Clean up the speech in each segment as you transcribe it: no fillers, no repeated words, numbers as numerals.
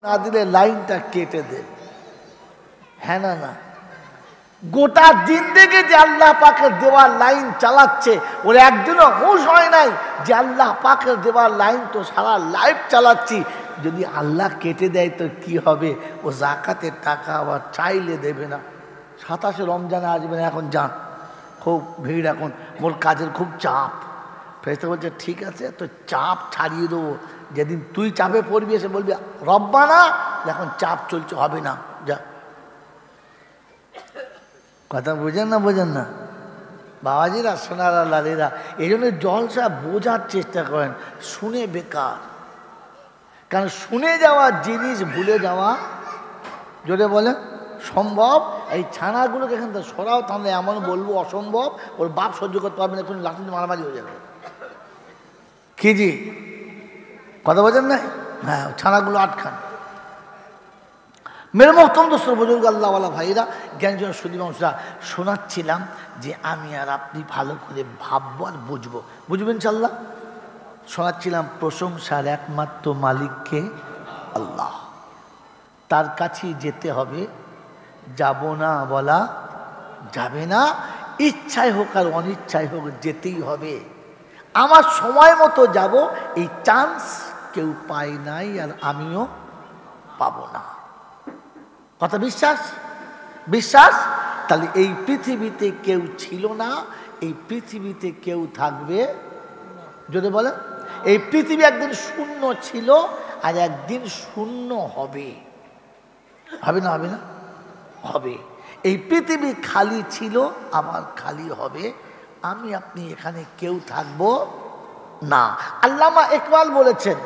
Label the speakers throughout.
Speaker 1: না দিলে লাইনটা কেটে দে। হ্যাঁ না না, গোটা জিন্দেগি যে আল্লাহ পাকের দেওয়ার লাইন চালাচ্ছে, ওর একদিনও হুঁশ হয় নাই যে আল্লাহ পাকের দেওয়ার লাইন তো সারা লাইফ চালাচ্ছি, যদি আল্লাহ কেটে দেয় তো কি হবে? ও জাকাতের টাকা আবার চাইলে দেবে না। 27 রমজানে আসবে না, এখন যান, খুব ভিড়, এখন মোর কাজের খুব চাপ। ফেরেশতা বলছে ঠিক আছে, তো চাপ ছাড়িয়ে দেবো, যেদিন তুই চাপে পড়বি এসে বলবি রব্বানা এখন চাপ চলছে, হবে না, যা। কথা বোঝেন না, বোঝেন না বাবাজিরা, সোনারা, লালেরা? এই জন্য জলসা বোঝার চেষ্টা করেন, শুনে বেকার। কারণ শুনে যাওয়া জিনিস ভুলে যাওয়া, যদি বলে সম্ভব, এই ছানাগুলোকে এখান থেকে সরাও, তাহলে এমন বলবো অসম্ভব, ওর বাপ সহ্য করতে পারবে না, এখন লাঠি মারামারি হয়ে যাবে। কি জি কথা বোঝেন না? হ্যাঁ, ছানাগুলো আটখান। মেরে মহতম দোস্ত বুজুর্গ আল্লাহওয়ালা ভাইরা, জ্ঞানজন সুদী মানুষরা, শোনাচ্ছিলাম যে আমি আর আপনি ভালো করে ভাববো আর বুঝবো, বুঝবেন ইনশাআল্লাহ। শোনাচ্ছিলাম প্রশংসার একমাত্র মালিককে আল্লাহ, তার কাছেই যেতে হবে, যাব না বলা যাবে না, ইচ্ছায় হোক আর অনিচ্ছায় হোক যেতেই হবে। আমার সময় মতো যাব, এই চান্স কেউ পায় নাই আর আমিও পাবো না। কথা বিশ্বাস? বিশ্বাস? তাহলে এই পৃথিবীতে কেউ ছিল না, এই পৃথিবীতে কেউ থাকবে, যদি বলে এই পৃথিবী একদিন শূন্য ছিল আর একদিন শূন্য হবে। হবে না? হবে না? হবে। এই পৃথিবী খালি ছিল, আবার খালি হবে, আমি আপনি এখানে কেউ থাকবো না। আল্লামা ইকবাল বলেছেন,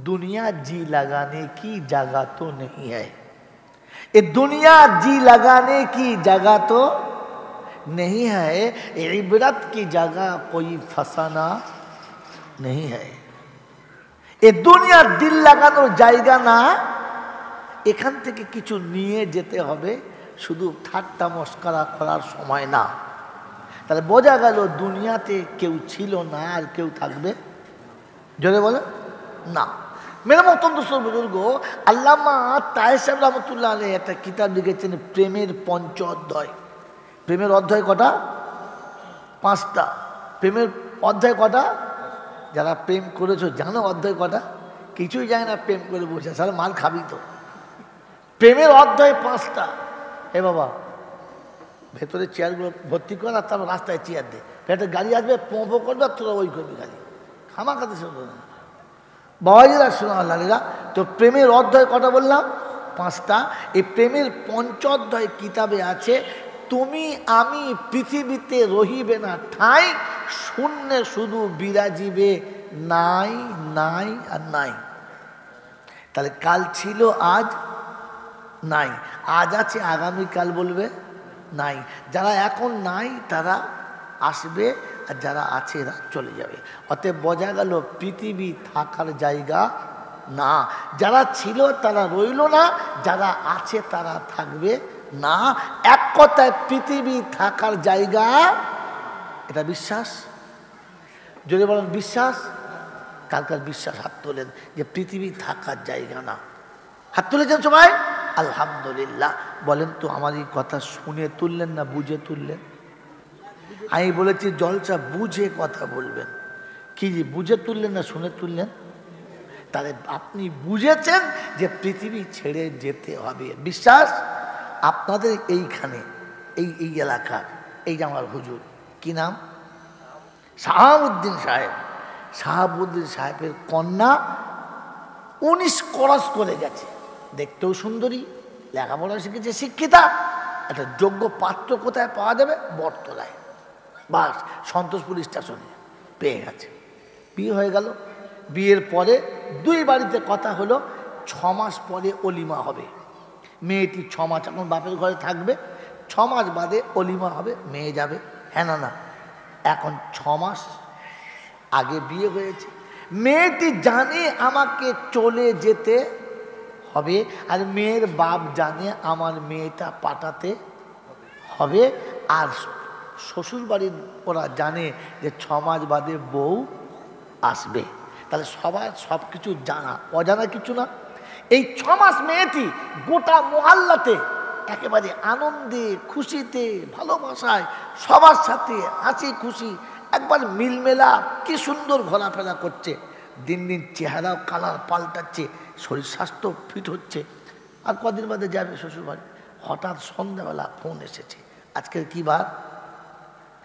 Speaker 1: दुनिया जी लगाने की जगह तो नहीं है, ये दुनिया जी लगाने की जगह तो नहीं है, इबरत की जगह कोई फसाना नहीं है। ये दुनिया दिल লাগানোর জায়গা না, এখান থেকে কিছু নিয়ে যেতে হবে, শুধু ঠাট্টা মস্করা করার সময় না। তাহলে বোঝা গেল দুনিয়াতে কেউ ছিল না আর কেউ থাকবে, জোরে বলে না। মেরে মতন দোস্ত বুজুর্গ, আল্লামা তায়েব রহমতুল্লাহ আলাইহি একটা কিতাব লিখেছেন, প্রেমের ৫ অধ্যায়। প্রেমের অধ্যায় কটা? ৫টা। প্রেমের অধ্যায় কটা? যারা প্রেম করেছো জানো অধ্যায় কটা? কিছুই যায় না, প্রেম করে বসে সারা মাল খাবি তো। প্রেমের অধ্যায় 5টা। হে বাবা, ভেতরে চেয়ারগুলো ভর্তি কর আর তারপর রাস্তায় চেয়ার দে, একটা গাড়ি আসবে পোঁপো করবে আর তোরা ওই করবি গাড়ি, খামা খাতে শুনবে না। বাবাজিরা, শোনা আল্লাহরা, তো প্রেমের অধ্যায় কটা বললাম? 5টা। এই প্রেমের ৫ অধ্যায় কিতাবে আছে, তুমি আমি পৃথিবীতে রহিবে না ঠাঁই, শূন্যে শুধু বিরাজিবে নাই নাই আর নাই। তাহলে কাল ছিল, আজ নাই, আজ আছে, আগামীকাল বলবে নাই। যারা এখন নাই তারা আসবে, আর যারা আছে এরা চলে যাবে। অতএব বোঝা গেল পৃথিবী থাকার জায়গা না। যারা ছিল তারা রইল না, যারা আছে তারা থাকবে না। এক কথায় পৃথিবী থাকার জায়গা, এটা বিশ্বাস? যদি বলেন বিশ্বাস, কার বিশ্বাস হাত তোলেন যে পৃথিবী থাকার জায়গা না? হাত তুলেছেন সবাই? আলহামদুলিল্লাহ। বলেন তো আমার এই কথা শুনে তুললেন না বুঝে তুললেন? আমি বলেছি জলসা বুঝে কথা বলবেন। কি যে বুঝে তুললেন না শুনে তুললেন? তাহলে আপনি বুঝেছেন যে পৃথিবী ছেড়ে যেতে হবে। বিশ্বাস? আপনাদের এইখানে এই এলাকার এই যে আমার হুজুর, কি নাম? শাহাবুদ্দিন সাহেব। শাহাবুদ্দিন সাহেবের কন্যা 19 ক্রস করে গেছে, দেখতেও সুন্দরী, লেখাপড়া শিখেছে, শিক্ষিতা। একটা যোগ্য পাত্র কোথায় পাওয়া যাবে? বটতলায়। বাস, সন্তোষপুর স্টেশনে পেয়ে গেছে। বিয়ে হয়ে গেল। বিয়ের পরে 2 বাড়িতে কথা হলো, 6 মাস পরে অলিমা হবে। মেয়েটি 6 মাস এখন বাপের ঘরে থাকবে, 6 মাস বাদে অলিমা হবে, মেয়ে যাবে। হ্যাঁ না না, এখন 6 মাস আগে বিয়ে হয়েছে। মেয়েটি জানে আমাকে চলে যেতে হবে, আর মেয়ের বাপ জানে আমার মেয়েটা পাঠাতে হবে, আর শ্বশুর বাড়ির ওরা জানে যে 6 মাস বাদে বউ আসবে। তাহলে সবার সব কিছু জানা, অজানা কিছু না। এই 6 মাস মেয়েটি গোটা মহল্লাতে একেবারে আনন্দে খুশিতে ভালোবাসায় সবার সাথে হাসি খুশি একবার মিলমেলা কি সুন্দর ঘোরাফেরা করছে। দিন দিন চেহারাও কালার পাল্টাচ্ছে, শরীর স্বাস্থ্য ফিট হচ্ছে। আর কদিন বাদে যাবে শ্বশুরবাড়ি। হঠাৎ সন্ধ্যাবেলা ফোন এসেছে। আজকের কি বার?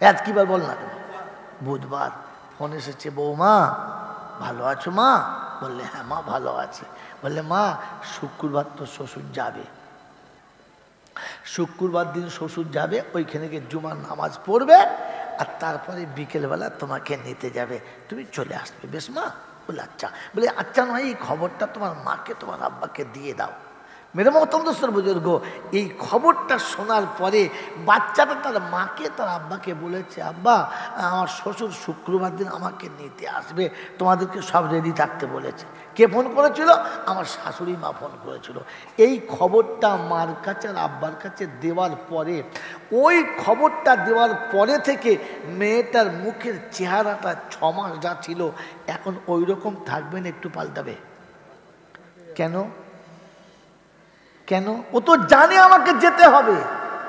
Speaker 1: আজ কি বার বল না কেন? বুধবার। ফোন এসেছে, বৌমা ভালো আছো মা? বললে হ্যাঁ মা ভালো আছি। বললে মা শুক্রবার তো শ্বশুর যাবে, শুক্রবার দিন শ্বশুর যাবে, ওইখানে গিয়ে জুমার নামাজ পড়বে আর তারপরে বিকেলবেলা তোমাকে নিতে যাবে, তুমি চলে আসবে। বেশ মা? বলে আচ্ছা। বলে আচ্ছা নয়, এই খবরটা তোমার মাকে তোমার আব্বাকে দিয়ে দাও। মেরে মহতম দোস্তর বুজুর্গ, এই খবরটা শোনার পরে বাচ্চাটা তার মাকে তার আব্বাকে বলেছে, আব্বা আমার শ্বশুর শুক্রবার দিন আমাকে নিতে আসবে, তোমাদেরকে সব রেডি থাকতে বলেছে। কে ফোন করেছিল? আমার শাশুড়ি মা ফোন করেছিল। এই খবরটা মার কাছে আর আব্বার কাছে দেওয়ার পরে, ওই খবরটা দেওয়ার পরে থেকে মেয়েটার মুখের চেহারাটা 6 মাস যা ছিল এখন ওই রকম থাকবে না, একটু পাল্টাবে। কেন? কেন? ও তো জানে আমাকে যেতে হবে,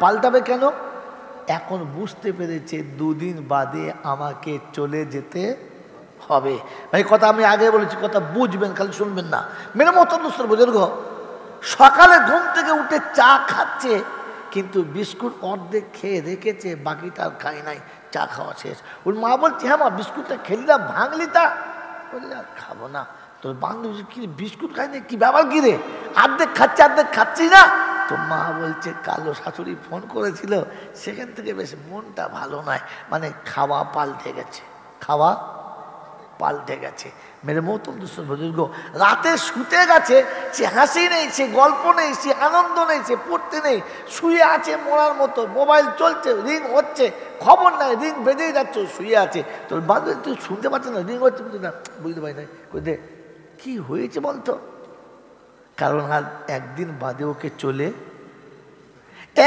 Speaker 1: পাল্টাবে কেন? এখন বুঝতে পেরেছে 2 দিন বাদে আমাকে চলে যেতে হবে। ভাই কথা আমি আগে বলেছি, কথা বুঝবেন, খালি শুনবেন না। মেরে মতো দোস্তর বুজুর্গ, সকালে ঘুম থেকে উঠে চা খাচ্ছে, কিন্তু বিস্কুট অর্ধেক খেয়ে রেখেছে, বাকিটা আর খাই নাই, চা খাওয়া শেষ। ওর মা বলছে, হ্যাঁ মা বিস্কুটটা খেলি না, ভাঙলি তা? বললে আর খাবো না। তোর বান্ধবী কি বিস্কুট খাই না, কি ব্যাপার কি রে? অর্ধেক খাচ্ছে অর্ধেক খাচ্ছি না। তো মা বলছে কালো শাশুড়ি ফোন করেছিল, সেখান থেকে বেশ মনটা ভালো নয়, মানে খাওয়া পাল্টে গেছে, খাওয়া পাল্টে গেছে। মেরে মৌতম দুঃস্থ বুজুর্গ, রাতে শুতে গেছে, সে হাসি নেই, সে গল্প নেই, সে আনন্দ নেই, সে পড়তে নেই, শুয়ে আছে মরার মতো। মোবাইল চলছে, রিং হচ্ছে, খবর নাই, রিং বেজেই যাচ্ছে, শুয়ে আছে। তোর বান্ধবী তুই শুনতে পাচ্ছ না, রিং হচ্ছে, বুঝতে না, বুঝতে পারি না। দে কি হয়েছে বলতো? কারণ আর একদিন বাদে ওকে চলে,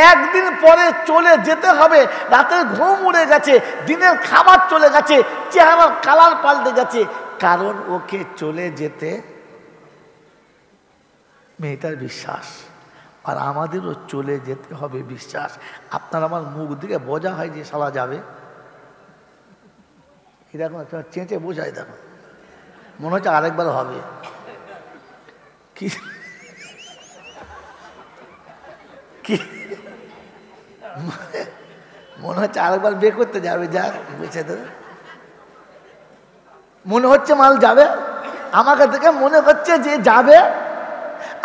Speaker 1: একদিন পরে চলে যেতে হবে। রাতের ঘুম উড়ে গেছে, দিনের খাবার চলে গেছে, চেহারার কালার পাল্টে গেছে, কারণ ওকে চলে যেতে। মেয়েটার বিশ্বাস, আর আমাদেরও চলে যেতে হবে বিশ্বাস। আপনার আমার মুখ দিকে বোঝা হয় যে শালা যাবে, এরকম একটা চেঁচে বোঝায়, দেখো মনে হচ্ছে আরেকবার হবে। কি কি মনে হচ্ছে আরেকবার বিয়ে করতে যাবে, যা বুঝে দেবে, মনে হচ্ছে মাল যাবে। আমাকে দেখে মনে হচ্ছে যে যাবে।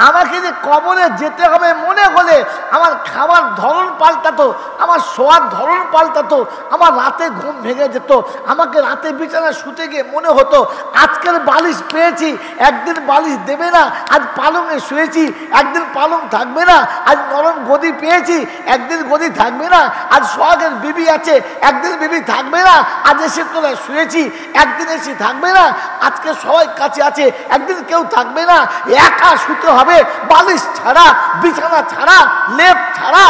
Speaker 1: আমাকে যে কবরে যেতে হবে মনে হলে আমার খাবার ধরন পাল্টাতো, আমার শোয়ার ধরন পাল্টাতো, আমার রাতে ঘুম ভেঙে যেত। আমাকে রাতে বিছানায় শুতে গিয়ে মনে হতো আজকের বালিশ পেয়েছি, একদিন বালিশ দেবে না। আজ পালঙে শুয়েছি, একদিন পালং থাকবে না। আজ নরম গদি পেয়েছি, একদিন গদি থাকবে না। আজ সোহাগের বিবি আছে, একদিন বিবি থাকবে না। আজ এসে তোরা শুয়েছি, একদিন এসে থাকবে না। আজকে সবাই কাছে আছে, একদিন কেউ থাকবে না। একা শুতে হবে, বালিশ ছাড়া, বিছানা ছাড়া, লেপ ছাড়া,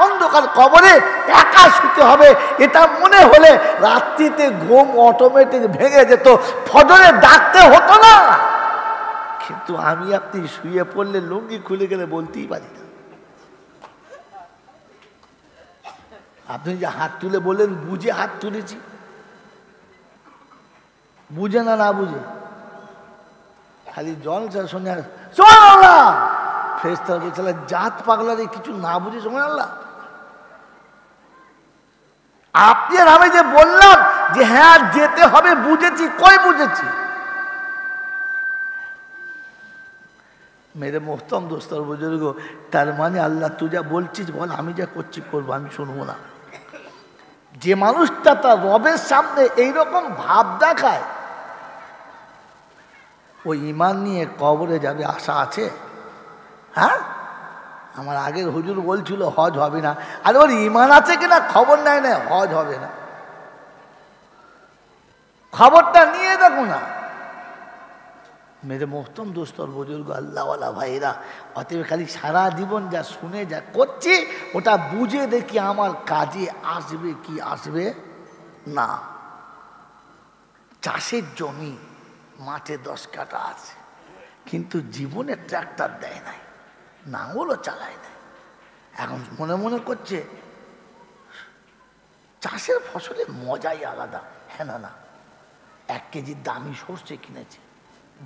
Speaker 1: অন্ধকার কবরে একা শুতে হবে। এটা মনে হলে রাত্রিতে ঘুম অটোমেটিক ভেঙে যেত, ফজরে ডাকতে হতো না। কিন্তু আমি আপনি শুয়ে পড়লে লুঙ্গি খুলে গেলে বলতেই পারি না। আপনি যে হাত তুলে বললেন, বুঝে হাত তুলেছি, বুঝে না, না বুঝে খালি জল শোনে ফেরেশতারা বলছে জাত পাগলারে কিছু না বুঝে সময় আল্লাহ। আপনি আর আমি যে বললাম যে হ্যাঁ যেতে হবে, বুঝেছি, কই বুঝেছি? মেরে মোহতম দোস্তর বুজুর্গ, তার মানে আল্লাহ তুই যা বলছিস বল, আমি যা করছি করবো, আমি শুনবো না। যে মানুষটা তার রবের সামনে এইরকম ভাব দেখায়, ওই ইমান নিয়ে কবরে যাবে আশা আছে? হ্যাঁ, আমার আগের হুজুর বলছিল হজ হবে না। আর ওর ইমান আছে কিনা খবর নাই, না হজ হবে না। খবরটা নিয়ে দেখো না। মেরে মোহতম দোস্তর বুজুর্গ আল্লাহওয়ালা ভাইরা, অতএব খালি সারা জীবন যা শুনে যা করছি ওটা বুঝে দেখি আমার কাজে আসবে কি আসবে না। চাষের জমি, মাঠে 10 কাঠা আছে, কিন্তু জীবনে ট্রাক্টর দেয় নাই, নাঙলও চালায় নাই। এখন মনে মনে করছে চাষের ফসলের মজাই আলাদা। হ্যাঁ না না, 1 কেজি দামি সর্ষে কিনেছে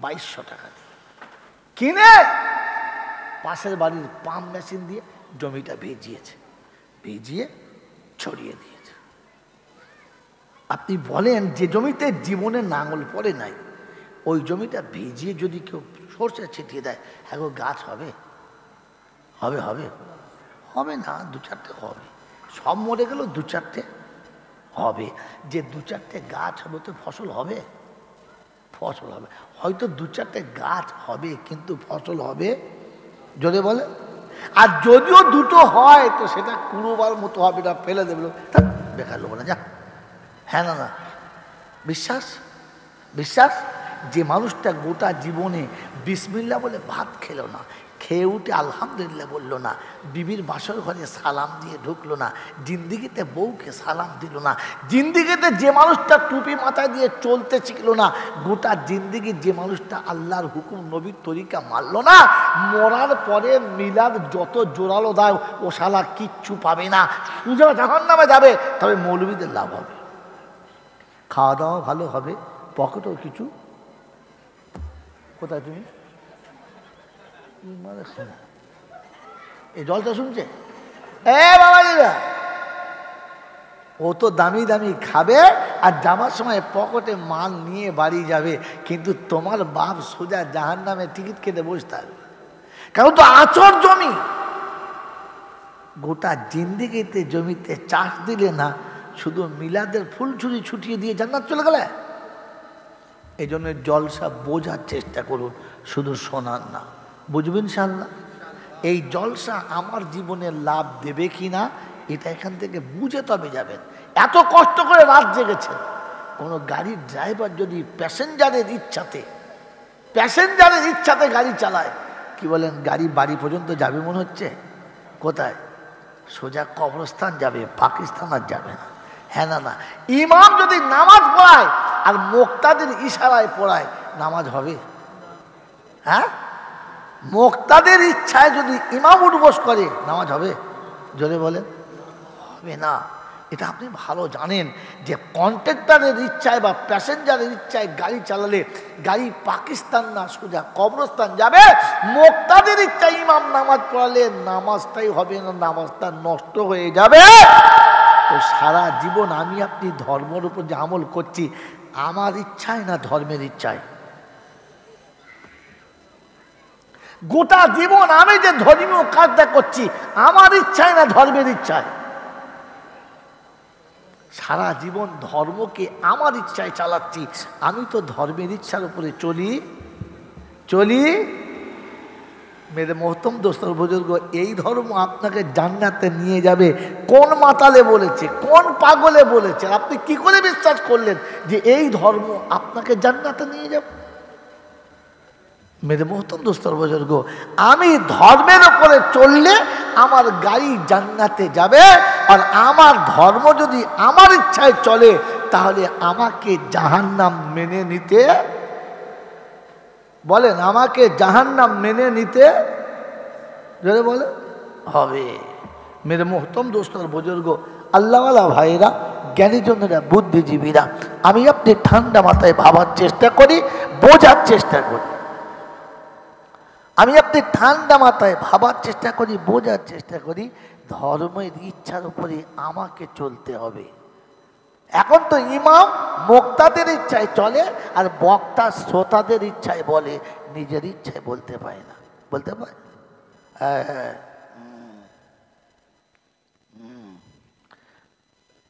Speaker 1: 2200 টাকা দিয়ে, কিনে পাশের বাড়ির পাম্প মেশিন দিয়ে জমিটা ভিজিয়েছে, ভিজিয়ে ছড়িয়ে দিয়েছে। আপনি বলেন যে জমিতে জীবনে নাঙল পড়ে নাই, ওই জমিটা ভিজিয়ে যদি কেউ সর্ষে ছিটিয়ে দেয়, হ্যাঁ গো গাছ হবে? হবে হবে হবে না, 2-4টে হবে। সব মরে গেল, 2-4টে হবে। যে 2-4টে গাছ হবে তো ফসল হবে? ফসল হবে হয়তো 2-4টে গাছ হবে, কিন্তু ফসল হবে যদি বলে। আর যদিও দুটো হয় তো সেটা কুড়োবার মতো হবে না, ফেলে দেবে, বেকার লোক না, যা। হ্যাঁ না না, বিশ্বাস বিশ্বাস যে মানুষটা গোটা জীবনে বিসমিল্লাহ বলে ভাত খেলো না, খেয়ে উঠে আলহামদুলিল্লাহ বললো না, বিবির বাসর ঘরে সালাম দিয়ে ঢুকলো না, জিন্দিগিতে বউকে সালাম দিল না, জিন্দিগিতে যে মানুষটা টুপি মাথায় দিয়ে চলতে শিখলো না, গোটা জিন্দিগি যে মানুষটা আল্লাহর হুকুম নবীর তরিকা মানলো না, মরার পরে মিলাদ যত জোরালো দাও ও শালা কিচ্ছু পাবে না, সোজা জাহান্নামে যাবে। তবে মৌলবীদের লাভ হবে, খাওয়া দাওয়া ভালো হবে, পকেটেও কিছু। কোথায় তুমি? এই জলটা শুনছে? বাবাজিরা, ও তো দামি দামি খাবে আর যাওয়ার সময় পকেটে মাল নিয়ে বাড়ি যাবে, কিন্তু তোমার বাপ সোজা জাহান্নামে টিকিট কেটে বসে থাকবে, কারণ তো আচর জমি। গোটা জিন্দিগিতে জমিতে চাষ দিলে না, শুধু মিলাদের ফুল ছুরি ছুটিয়ে দিয়ে জান্নাত চলে গেলে। এই জন্য জলসা বোঝার চেষ্টা করুন, শুধু শোনান না, বুঝবেন ইনশাআল্লাহ। এই জলসা আমার জীবনে লাভ দেবে কি না, এটা এখান থেকে বুঝে তবে যাবেন। এত কষ্ট করে রাত জেগেছেন, কোনো গাড়ির ড্রাইভার যদি প্যাসেঞ্জারের ইচ্ছাতে গাড়ি চালায়, কি বলেন, গাড়ি বাড়ি পর্যন্ত যাবে মনে হচ্ছে? কোথায়? সোজা কবরস্থান যাবে, পাকিস্তান আর যাবে না। হ্যাঁ না না, ইমাম যদি নামাজ পড়ায় আর মুক্তাদের ইশারায় পড়ায়, নামাজ হবে? হ্যাঁ, মুক্তাদের ইচ্ছায় যদি ইমাম উঠবোস করে, নামাজ হবে? জোরে বলে হবে না। এটা আপনি ভালো জানেন যে কন্ট্রাক্টরের ইচ্ছায় বা প্যাসেঞ্জারের ইচ্ছায় গাড়ি চালালে গাড়ি পাকিস্তান না সোজা কবরস্থান যাবে। মুক্তাদের ইচ্ছায় ইমাম নামাজ পড়ালে নামাজটাই হবে না, নামাজটা নষ্ট হয়ে যাবে। তো সারা জীবন আমি আপনি ধর্মের উপর যে আমল করছি, আমার ইচ্ছায় না ধর্মের ইচ্ছায়? গোটা জীবন আমি যে ধর্মীয় কাজটা করছি, আমার ইচ্ছায় না ধর্মের ইচ্ছায়? সারা জীবন ধর্মকে আমার ইচ্ছায় চালাচ্ছি, আমি তো ধর্মের ইচ্ছার উপরে চলি। মেরে মোহতম দোস্তর বুজুর্গ, এই ধর্ম আপনাকে জান্নাতে নিয়ে যাবে কোন মাতালে বলেছে, কোন পাগলে বলেছে? আপনি কি করে বিশ্বাস করলেন যে এই ধর্ম আপনাকে জান্নাতে নিয়ে যাবে? মেরে মোহতম দোস্তর বুজুর্গ, আমি ধর্মের উপরে চললে আমার গাড়ি জান্নাতে যাবে, আর আমার ধর্ম যদি আমার ইচ্ছায় চলে তাহলে আমাকে জাহান্নাম মেনে নিতে, বলেন, আমাকে জাহান্নাম মেনে নিতে যদি বলে হবে। মেরে মোহতম দোস্তর বুজুর্গ, আল্লাহওয়ালা ভাইরা, জ্ঞানীজনেরা, বুদ্ধিজীবীরা, আমি আপনি ঠান্ডা মাথায় ভাবার চেষ্টা করি, বোঝার চেষ্টা করি। আমি আপনি ঠান্ডা মাথায় ভাবার চেষ্টা করি, বোঝার চেষ্টা করি, ধর্মের ইচ্ছার উপরে আমাকে চলতে হবে। এখন তো ইমাম মুক্তাদের ইচ্ছায় চলে আর বক্তা শ্রোতাদের ইচ্ছায় বলে, নিজের ইচ্ছায় বলতে পারে না। বলতে পারে?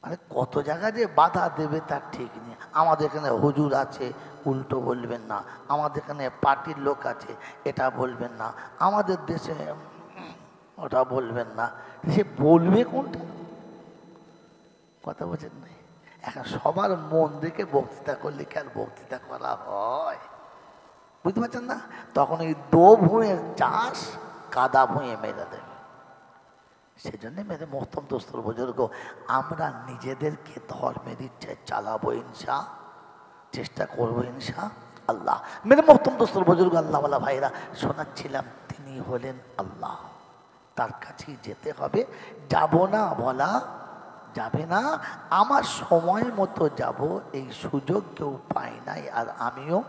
Speaker 1: মানে কত জায়গা যে বাধা দেবে তার ঠিক নেই। আমাদের এখানে হুজুর আছে, উল্টো বলবেন না। আমাদের এখানে পার্টির লোক আছে, এটা বলবেন না। আমাদের দেশে ওটা বলবেন না। সে বলবে কোনটা? কথা বলছেন না? এখন সবার মন দেখে বক্তৃতা করলে কি আর বক্তৃতা করা হয়? বুঝতে পারছেন না? তখন ওই দো ভুঁয়ের চাষ কাদা ভুঁয়ে মেরে দেবে। সেজন্য মেরে মোহতম দোস্তর বুজুর্গ, আমরা নিজেদেরকে ধর্মের ইচ্ছায় চালাবো, চেষ্টা করবো আল্লাহ। মেরে মোহতম দোস্তর বুজুর্গ আল্লাহওয়ালা ভাইরা শোনাচ্ছিলাম, তিনি হলেন আল্লাহ। তার কাছেই যেতে হবে, যাব না বলা যাবে না। আমার সময় মতো যাব এই সুযোগ কেউ পায় নাই, আর আমিও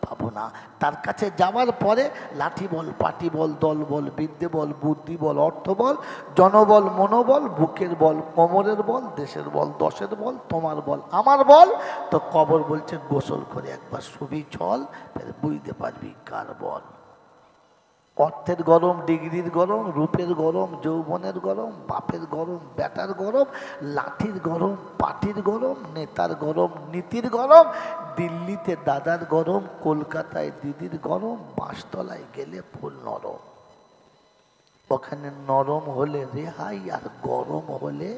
Speaker 1: পাবো না। তার কাছে যাওয়ার পরে লাঠি বল, পাটি বল, দল বল, বিদ্যে বল, বুদ্ধি বল, অর্থ বল, জনবল, মনোবল, বুকের বল, কোমরের বল, দেশের বল, দশের বল, তোমার বল, আমার বল, তো কবর বলছে গোসল করে একবার শুবি চল, ফের বুঝতে পারবি কার বল। অর্থের গরম, ডিগ্রির গরম, রূপের গরম, যৌবনের গরম, বাপের গরম, বেটার গরম, লাঠির গরম, পাটির গরম, নেতার গরম, নীতির গরম, দিল্লিতে দাদার গরম, কলকাতায় দিদির গরম, বাঁশতলায় গেলে ফুল নরম। ওখানে নরম হলে রেহাই, আর গরম হলে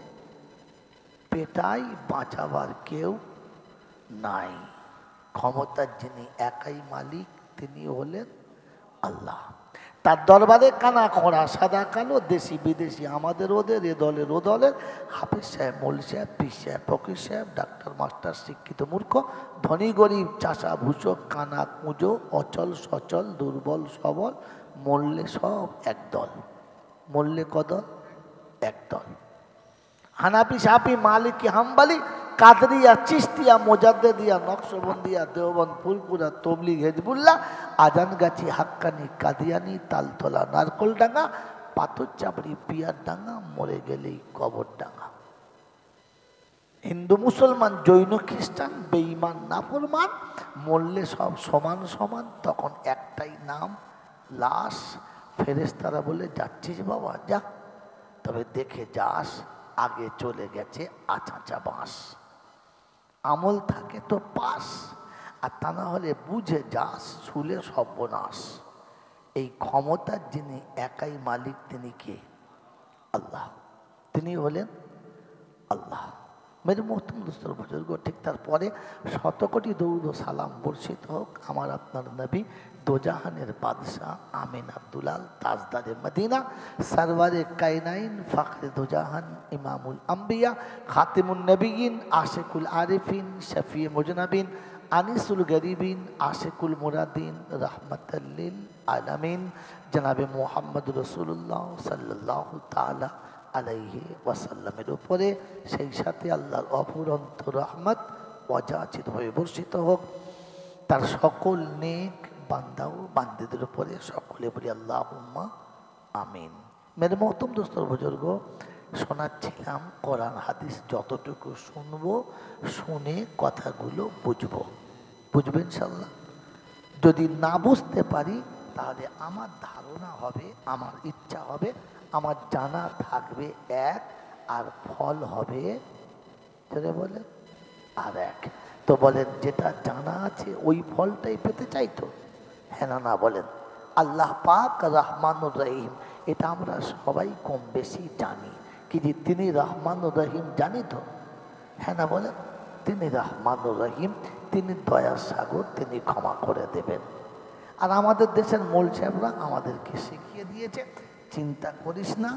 Speaker 1: পেটাই, বাঁচাবার কেউ নাই। ক্ষমতার যিনি একাই মালিক তিনি হলেন আল্লাহ। তার দরবারে কানা খোঁড়া, সাদা কালো, দেশি বিদেশি, আমাদের ওদের, এ দলের ও দলের, হাফিজ সাহেব, মৌলী সাহেব, পীর সাহেব, ফকির সাহেব, ডাক্তার মাস্টার, শিক্ষিত মূর্খ, ধনী গরিব, চাষা ভূষক, কানা কুঁজো, অচল সচল, দুর্বল সবল, মরলে সব একদল। মরলে কদল? একদল। হানাফি, সাফি, মালিকি, হাম্বালি, কাদরিয়া, চিস্তিয়া, মোজাদ্দেদিয়া, নকশবন্দিয়া, দেওবন্দ, ফুলপুরা, তবলিগ, হেজবুল্লাহ, আজানগাছি, হাক্কানি, কাদিয়ানি, তালতলা, নারকলডাঙ্গা, পাথর চাপড়ি, পিয়ার ডাঙ্গা, মরে গেলেই কবর ডাঙ্গা। হিন্দু, মুসলমান, জৈন, খ্রিস্টান, বেঈমান, নাফরমান, মরলে সব সমান সমান, তখন একটাই নাম লাশ। ফেরেশতারা বলে যাচ্ছিস বাবা যা, তবে দেখে যাস আগে চলে গেছে আচাঁচা বাঁশ। আমল থাকে তো পাস, আর তা না হলে বুঝে যাস শুলে সর্বনাশ। এই ক্ষমতার যিনি একাই মালিক তিনি কে? আল্লাহ। তিনি হলেন আল্লাহ। মেরে মোহতরম দোস্তর বুজুর্গ, ঠিক তারপরে শতকোটি দৌড় সালাম বর্ষিত হোক আমার আপনার নবী, দোজাহানের বাদশাহ, আমিন আব্দুলাল, তাজদারে মদিনা, সরওয়ারে কায়নাইন, ফখরে দোজাহান, ইমামুল আম্বিয়া, খাতিমুন নবীন, আশিকুল আরিফিন, শফিয়ে মুজনাবিন, আনিসুল গরিবিন, আশিকুল মুরাদিন, রহমতুল লিল আলামিন, জনাবে মুহাম্মদ রাসূলুল্লাহ সাল্লাল্লাহু তাআলা আলাইহি ওয়াসাল্লামের উপরে, সেই সাথে আল্লাহর অফুরন্ত রহমত অযাচিতভাবে বর্ষিত হোক তার সকল নেক বান্দা ও বান্দিদের উপরে। সকলে বলি আল্লাহুম্মা আমিন। মেরে মোহতরম দোস্তর বুজুর্গ, শোনাচ্ছিলাম কোরআন হাদিস যতটুকু শুনবো, শুনে কথাগুলো বুঝবো। বুঝবেন ইনশাআল্লাহ? যদি না বুঝতে পারি তাহলে আমার ধারণা হবে, আমার ইচ্ছা হবে, আমার জানা থাকবে এক, আর ফল হবে যেটা বলে আর এক। তো বলেন যেটা জানা আছে ওই ফলটাই পেতে চাই তো? হ্যাঁ না না বলেন? আল্লাহ পাক রহমানুর রহিম, এটা আমরা সবাই কম বেশি জানি, কি যে তিনি রহমানুর রহিম জানি তো? হ্যাঁ না বলেন? তিনি রহমানুর রহিম, তিনি দয়ার সাগর, তিনি ক্ষমা করে দেবেন। আর আমাদের দেশের মৌল সাহেবরা আমাদেরকে শিখিয়ে দিয়েছে, চিন্তা করিস না,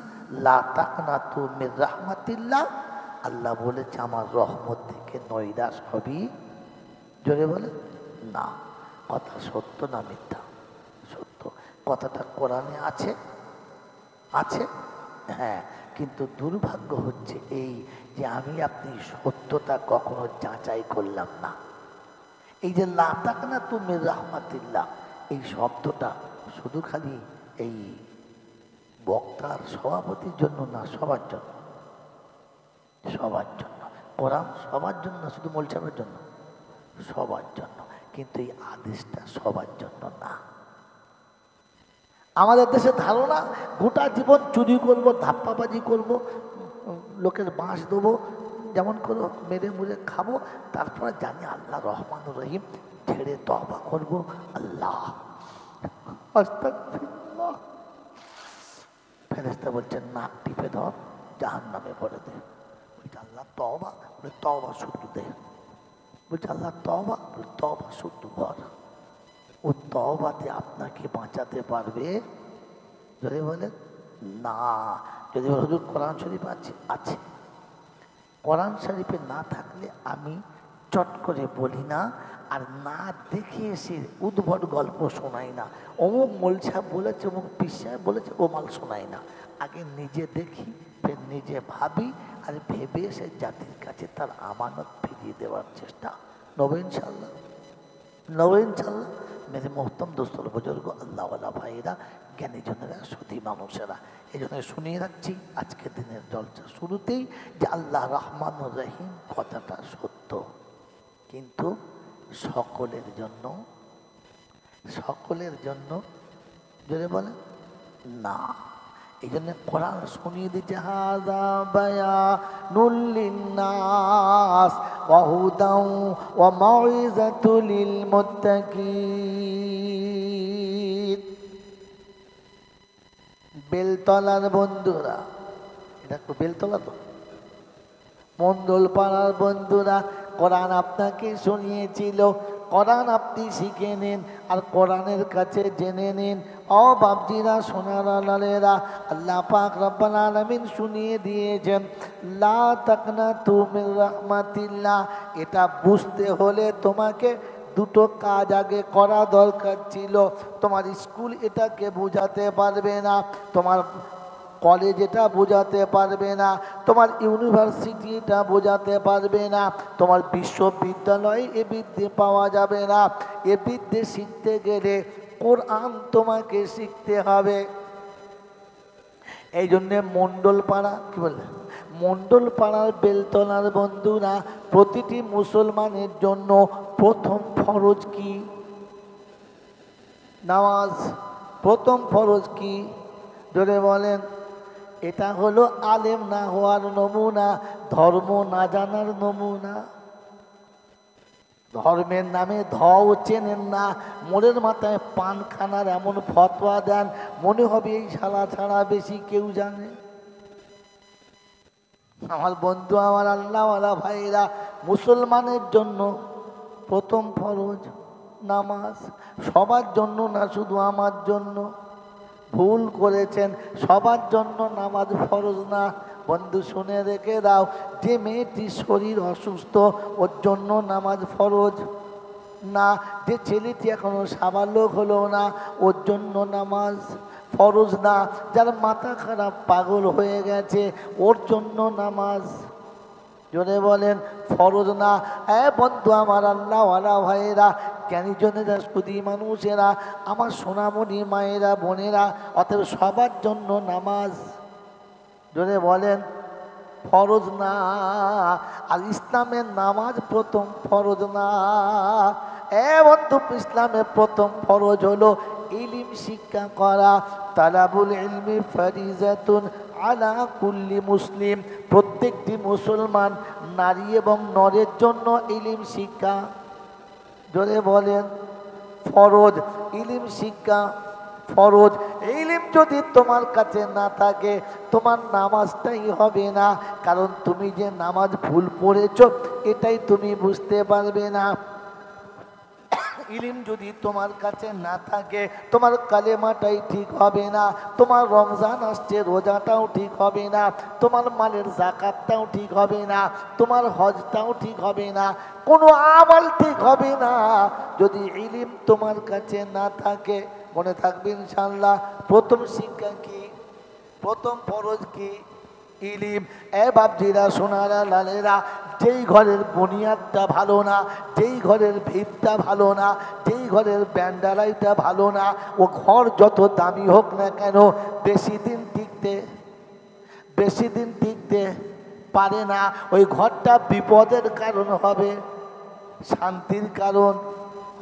Speaker 1: লা তাকনাতু মির রাহমাতিল্লাহ। আল্লাহ বলেছে আমার রহমত থেকে নৈরাশ হবি। জোরে বলে না। কথা সত্য না মিথ্যা? সত্য। কথাটা কোরআনে আছে, আছে হ্যাঁ, কিন্তু দুর্ভাগ্য হচ্ছে এই যে আমি আপনি সত্যতা কখনো যাচাই করলাম না। এই যে লা তাকনাতু মির রাহমাতিল্লাহ, এই শব্দটা শুধু খালি এই বক্তার সভাপতির জন্য না, সবার জন্য। সবার জন্য কোরআন, সবার জন্য, শুধু মৌল সাহেবের জন্য, সবার জন্য। কিন্তু এই আদেশটা সবার জন্য না। আমাদের দেশে ধারণা গোটা জীবন চুরি করব, ধাপ্পাবাজি করব, লোকের বাঁশ দেবো, যেমন করে মেরে মুড়ে খাবো, তারপরে জানি আল্লাহ রহমানুর রহিম, ছেড়ে তওবা করবো। আল্লাহ আস্তাগফিরুল্লাহ। ফেরেশতা বলছেন নাক টিপে ধর, জাহান্নামে পড়ে দে। বলছে আল্লাহ তওবা, বলে তওবা শুদ্ধ দে। বলছে আল্লাহ তওবা, বলে তওবা শুদ্ধ কর। ও তওবাতে আপনাকে বাঁচাতে পারবে? যদি বলেন না। যদি হুজুর কোরআন শরীফ আছে, আছে। কোরআন শরীফে না থাকলে আমি চট করে বলি না, আর না দেখে এসে উদ্ভট গল্প শোনাই না। অমুক মোল সাহেব বলেছে, অমুক পীর সাহেব বলেছে, ও মাল শোনাই না। আগে নিজে দেখি, ফের নিজে ভাবি, আর ভেবে এসে জাতির কাছে তার আমানত ফিরিয়ে দেওয়ার চেষ্টা। নব ইনশাল্লাহ, নব ইনশাল্লাহ। মেরে মোহতম দোস্তর বুজুর্গ, আল্লাহওয়ালা ভাইরা, জ্ঞানীজনেরা, সতী মানুষেরা, এই জন্য শুনিয়ে রাখছি আজকের দিনের জলসা শুরুতেই যে আল্লাহ রহমান রহিম কথাটা সত্য, কিন্তু সকলের জন্য, সকলের জন্য জোরে বলে না। এই জন্য কোরআন শুনিয়ে দিচ্ছে হাযা বায়ানুল লিন্নাস ওয়া হুদাও ওয়া মাউইযাতুল লিল মুত্তাকিন। বেলতলার বন্ধুরা, এটা তো বেলতলা, তো মন্ডল পাড়ার বন্ধুরা, কোরআন আপনাকে শুনিয়েছিল, কোরআন আপনি শিখে নিন, আর কোরআনের কাছে জেনে নিন। ও বাপজিরা, সোনারা, লালেরা, আল্লাহ পাক রব্বুল আলামিন শুনিয়ে দিয়েছেন লা তাকনাতু মির রাহমাতিল্লাহ। এটা বুঝতে হলে তোমাকে দুটো কাজ আগে করা দরকার ছিল। তোমার স্কুল এটাকে বোঝাতে পারবে না, তোমার কলেজ এটা বোঝাতে পারবে না, তোমার ইউনিভার্সিটি এটা বোঝাতে পারবে না, তোমার বিশ্ববিদ্যালয়ে এ বিদ্যে পাওয়া যাবে না। এ বিদ্যে শিখতে গেলে কোরআন তোমাকে শিখতে হবে। এই জন্যে মণ্ডল পাড়া, কি বললে, মণ্ডল পাড়ার বেলতলার বন্ধুরা, প্রতিটি মুসলমানের জন্য প্রথম ফরজ কি? নামাজ। প্রথম ফরজ কি? জোরে বলেন। এটা হলো আলেম না হওয়ার নমুনা, ধর্ম না জানার নমুনা। ধর্মের নামে ধও চেনেন না, মোড়ের মাথায় পান খানার এমন ফতোয়া দেন, মনে হবে এই শালা ছাড়া বেশি কেউ জানে। আমার বন্ধু, আমার আল্লাহওয়ালা ভাইরা, মুসলমানের জন্য প্রথম ফরজ নামাজ। সবার জন্য না, শুধু আমার জন্য। ভুল করেছেন, সবার জন্য নামাজ ফরজ না। বন্ধু শুনে রেখে দাও, যে মেয়েটির শরীর অসুস্থ ওর জন্য নামাজ ফরজ না। যে ছেলেটি এখনো সাবালক হলো না ওর জন্য নামাজ ফরজ না। যার মাথা খারাপ, পাগল হয়ে গেছে, ওর জন্য নামাজ, জোরে বলেন, ফরজ না। বন্ধু আমার আল্লাহওয়ালা ভাইয়েরা, জ্ঞানীজনেরা, সুধী মানুষেরা, আমার সোনামণি মায়েরা, বোনেরা, অতএব সবার জন্য নামাজ, জোরে বলেন, ফরজ না। আর ইসলামের নামাজ প্রথম ফরজ না। বন্ধু, ইসলামের প্রথম ফরজ হলো ইলম শিক্ষা করা। তালাবুল ইলমি ফারিজাতুন আলা কুল্লি মুসলিম। প্রত্যেকটি মুসলমান নারী এবং নরের জন্য ইলম শিক্ষা, জোরে বলেন, ফরজ। ইলম শিক্ষা ফরজ। ইলম যদি তোমার কাছে না থাকে, তোমার নামাজটাই হবে না। কারণ তুমি যে নামাজ ভুল পড়েছ এটাই তুমি বুঝতে পারবে না। ইলম যদি তোমার কাছে না থাকে, তোমার কালেমাটাই ঠিক হবে না, তোমার রমজান আসছে রোজাটাও ঠিক হবে না, তোমার মালের যাকাতটাও ঠিক হবে না, তোমার হজটাও ঠিক হবে না, কোনো আমল ঠিক হবে না যদি ইলম তোমার কাছে না থাকে। মনে থাকবে ইনশাআল্লাহ। প্রথম শিক্ষা কি? প্রথম ফরজ কি? ইলিম। বাপজিরা, সোনারা, লালেরা, যেই ঘরের বুনিয়াদটা ভালো না, যেই ঘরের ভিতটা ভালো না, যেই ঘরের ব্যান্ডালাইটা ভালো না, ও ঘর যত দামি হোক না কেন বেশি দিন টিকতে পারে না। ওই ঘরটা বিপদের কারণ হবে, শান্তির কারণ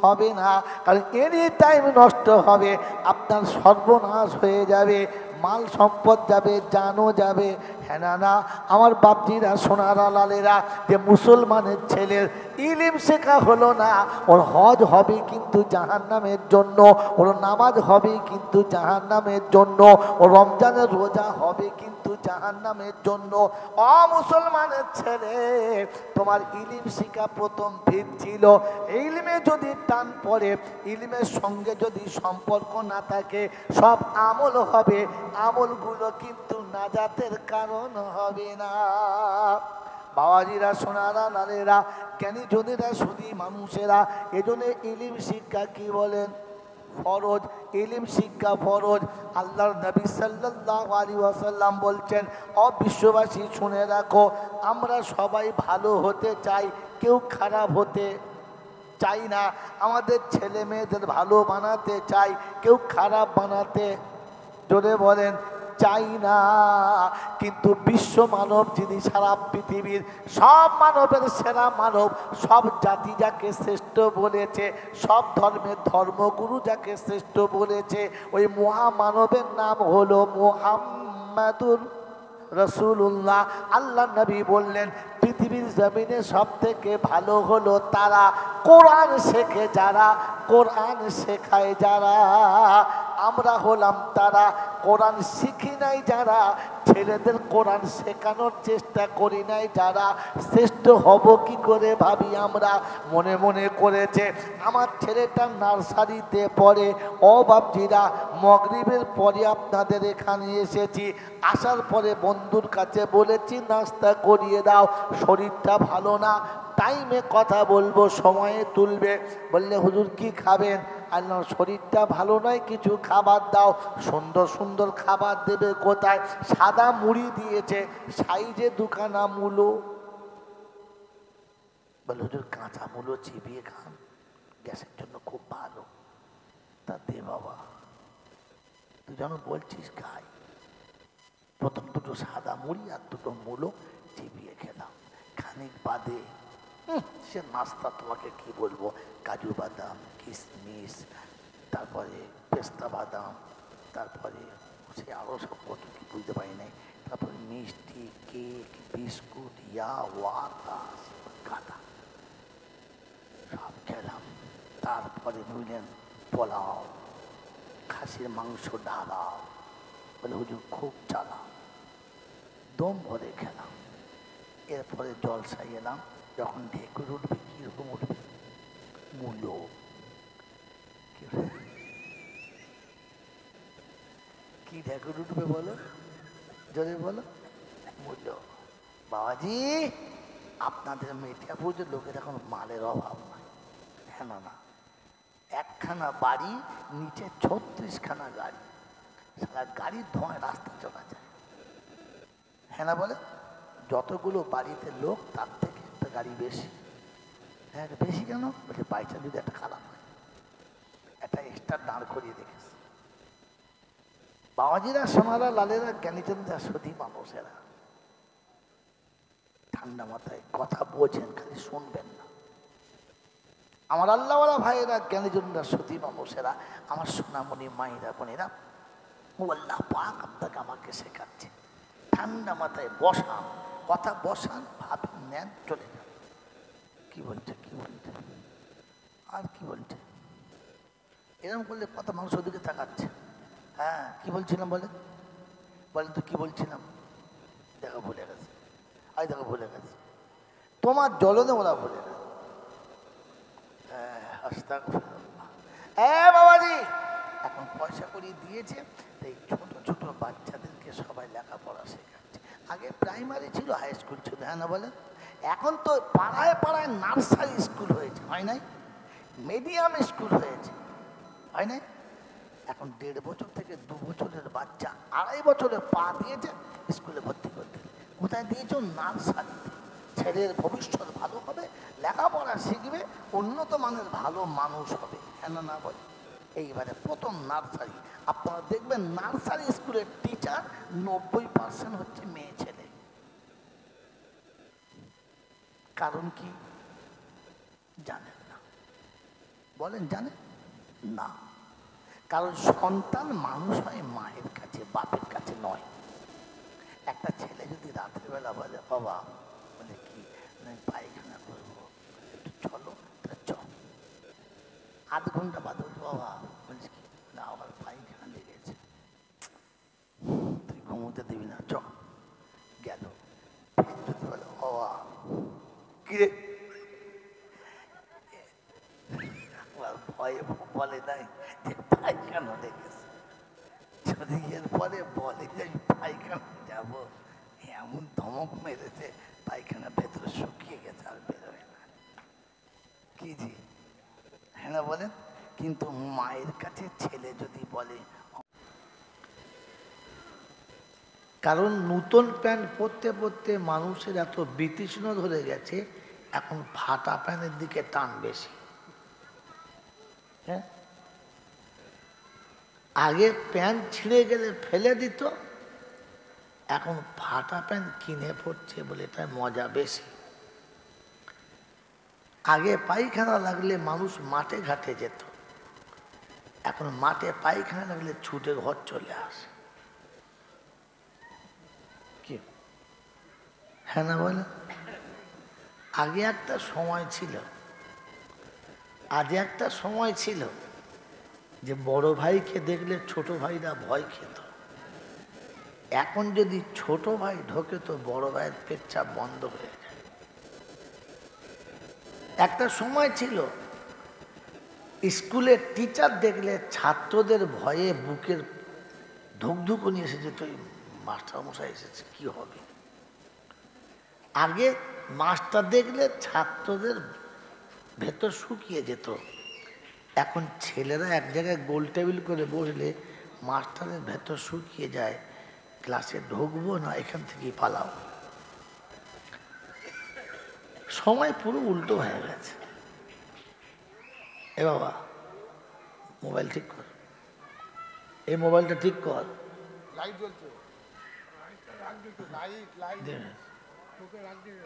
Speaker 1: হবে না। কারণ এনি টাইম নষ্ট হবে, আপনার সর্বনাশ হয়ে যাবে, মাল সম্পদ যাবে, জানও যাবে। হ্যাঁ না আমার বাপজিরা, সোনারা, লালেরা, যে মুসলমানের ছেলের ইলিম শেখা হলো না, ওর হজ হবে কিন্তু জাহান্নামের জন্য, ওর নামাজ হবে কিন্তু জাহান্নামের জন্য, ওর রমজানের রোজা হবে কিন্তু জাহান্নামের জন্য। মুসলমানের ছেলে, তোমার ইলিম শিখা প্রথম ভিত ছিল। ইলমে যদি টান পড়ে, ইলমের সঙ্গে যদি সম্পর্ক না থাকে, সব আমল হবে, আমলগুলো কিন্তু নাজাতের কারণ হবে না। বাবাজিরা, সোনারা, নারীরা, জ্ঞানী জনেরা, সুধী মানুষেরা, এজন্য ইলিম শিক্ষা কি বলেন? ফরজ। ইলিম শিক্ষা ফরজ। আল্লাহর নবী সাল্লাল্লাহু আলাইহি ওয়াসাল্লাম বলছেন, ও বিশ্ববাসী শুনে রাখো, আমরা সবাই ভালো হতে চাই, কেউ খারাপ হতে চাই না। আমাদের ছেলে মেয়েদের ভালো বানাতে চাই, কেউ খারাপ বানাতে, জোরে বলেন, চাই না। কিন্তু বিশ্ব মানব যিনি সারা পৃথিবীর সব মানবের সেরা মানব, সব জাতি যাকে শ্রেষ্ঠ বলেছে, সব ধর্মের ধর্মগুরু যাকে শ্রেষ্ঠ বলেছে, ওই মহামানবের নাম হলো মুহাম্মাদুর রাসূলুল্লাহ। আল্লাহ নবী বললেন, পৃথিবীর জমিনে সব থেকে ভালো হলো তারা কোরআন শেখে যারা, কোরআন শেখায় যারা। আমরা হলাম তারা কোরআন শিখি নাই যারা, ছেলেদের কোরআন শেখানোর চেষ্টা করি নাই যারা। শ্রেষ্ঠ হব কি করে ভাবি আমরা? মনে মনে করেছে আমার ছেলেটা নার্সারিতে পড়ে, ও বাপজিরা মাগরিবের পরে আপনাদের এখানে এসেছি, আসার পরে বন্ধুর কাছে বলেছি নাস্তা করিয়ে দাও, শরীরটা ভালো না, টাইমে কথা বলবো, সময়ে তুলবে। বললে হুজুর কি খাবেন? আল্লাহ শরীরটা ভালো নয়, কিছু খাবার দাও। সুন্দর সুন্দর খাবার দেবে কোথায়? সাদা মুড়ি দিয়েছে, সাইজে দুখানা মূলো। বলে হুজুর কাঁচা মূলো চিবিয়ে খান, গ্যাসের জন্য খুব ভালো। তা দে বাবা, তুই যেন বলছিস খাই। প্রথম দুটো সাদা মুড়ি আর দুটো মূলো চিবিয়ে খেলাম। খানিক বাদে সে নাস্তা তোমাকে কি বলবো, কাজু বাদাম, কিশমিশ, তারপরে পেস্তা বাদাম, তারপরে সে আরও সব কত কি বুঝতে পারি নাই, তারপরে মিষ্টি, কেক, বিস্কুট, গাদা সব খেলাম। তারপরে বুঝলেন পোলাও, খাসির মাংস ঢালাও। বলে হুজুর খুব চালাও, দম ভরে খেলাম। এরপরে জলসাই এলাম, যখন ঢেকুর উঠবে, কিরকম উঠবে? মূলো। কি ঢেকুর উঠবে বলো, জোরে বলো? মূলো। বাবাজি, আপনাদের মিঠাপুরের লোকের এখন মালের অভাব নাই। হ্যাঁ না, একখানা বাড়ি, নিচে 36খানা গাড়ি, সারা গাড়ির ধোঁয়ায় রাস্তা চলা যায়। হ্যাঁ না বলে? যতগুলো বাড়িতে লোক তার থেকে একটা গাড়ি বেশি। হ্যাঁ বেশি কেন? বলছে বাইচা যদি একটা খারাপ হয়, একটা এক্সট্রা দাঁড় করিয়ে রেখেছে। বাবাজিরা, সোনারা, লালেরা, জ্ঞানীচন্দ্রা, সতী মানুষেরা, ঠান্ডা মাথায় কথা বোঝেন, খালি শুনবেন না। আমার আল্লাহওয়ালা ভাইয়েরা, জ্ঞানীচন্দ্রা, সতী মানুষেরা, আমার সোনামণি মায়েরা, বোনেরা, ও আল্লাহ পাক আপনাকে আমাকে শেখাচ্ছে। ঠান্ডা মাথায় বসান, কথা বসান, ভাবেন, নেন, চলে যান। কি বলছে, কি বলছে, আর কি বলছে? এরকম করলে কথা মানুষ ওদিকে তাকাচ্ছে। হ্যাঁ কি বলছিলাম বলে? বলেন তো কি বলছিলাম? দেখো ভুলে গেছে, আজ দেখো ভুলে গেছে। তোমার জ্বলনে ওরা ভুলে গেছে। হ্যাঁ বাবাজি, এখন পয়সা করিয়ে দিয়েছে, এই ছোট ছোট বাচ্চাদেরকে সবাই লেখাপড়া শেখাচ্ছে। আগে প্রাইমারি ছিল, হাই স্কুল ছিল, হ্যাঁ না বলেন? এখন তো পাড়ায় পাড়ায় নার্সারি স্কুল হয়েছে, হয় নাই? মিডিয়াম স্কুল হয়েছে, হয় নাই? এখন 1.5 বছর থেকে 2 বছরের বাচ্চা 2.5 বছরে পা দিয়েছে স্কুলে ভর্তি করতে। কোথায় দিয়েছ? নার্সারিতে। ছেলের ভবিষ্যৎ ভালো হবে, লেখাপড়া শিখবে, উন্নত মানের ভালো মানুষ হবে, হ্যাঁ না বলে? এইবারে প্রথম নার্সারি, আপনারা দেখবেন নার্সারি স্কুলের টিচার 90% হচ্ছে মেয়ে ছেলে। কারণ কি জানেন না? বলেন জানেন না? কারণ সন্তান মানুষ হয় মায়ের কাছে, বাপের কাছে নয়। একটা ছেলে যদি রাত্রিবেলা বলে বাবা, বলে কি পায়খানা করবো, একটু চলো, চল। আধ ঘন্টা বাদ বাবা বলছি কি না, আমার পায়খানা লেগেছে, তুই ঘুমোতে দিবি না, চ। গেল। যদি বলে বাবা কিরে, ভয়ে বলে নাই যে পায়খানা লেগেছে। যদি এর পরে বলে যে পায়খানা যাবো, এমন ধমক মেরেছে
Speaker 2: পায়খানা ভেতরে শুকিয়ে গেছে, আর বেরোয় না। কি জি, হ্যাঁ না বলেন? কিন্তু মায়ের কাছে ছেলে যদি বলে,
Speaker 1: কারণ নূতন প্যান্ট পরতে পরতে মানুষের এত বিতৃষ্ণ ধরে গেছে, এখন ফাটা প্যান্টের দিকে টান বেশি। হ্যাঁ, আগে প্যান্ট ছিঁড়ে গেলে ফেলে দিত, এখন ফাটা প্যান্ট কিনে পড়ছে বলে এটা মজা বেশি। আগে পায়খানা লাগলে মানুষ মাঠে ঘাটে যেত, এখন মাঠে পায়খানা লাগলে ছুটে ঘর চলে আসে। কি হ্যাঁ না বলে? আগে একটা সময় ছিল, আজ একটা সময় ছিল যে বড় ভাইকে দেখলে ছোট ভাইরা ভয় খেত। এখন যদি ছোট ভাই ঢোকে তো বড় ভাইয়ের পেচ্ছাপ বন্ধ হয়ে যায়। একটা সময় ছিল স্কুলের টিচার দেখলে ছাত্রদের ভয়ে বুকের ধুকধুকুনি এসে যেত, মাস্টার মশাই এসেছে কি হবে। আগে মাস্টার দেখলে ছাত্রদের ভেতর শুকিয়ে যেত, এখন ছেলেরা এক জায়গায় গোল টেবিল করে বসলে মাস্টারের ভেতর শুকিয়ে যায়, ক্লাসে ঢুকবো না, এখান থেকেই পালাও। সময় পুরো উল্টো হয়ে গেছে। এ বাবা মোবাইল ঠিক কর, এই মোবাইলটা ঠিক কর।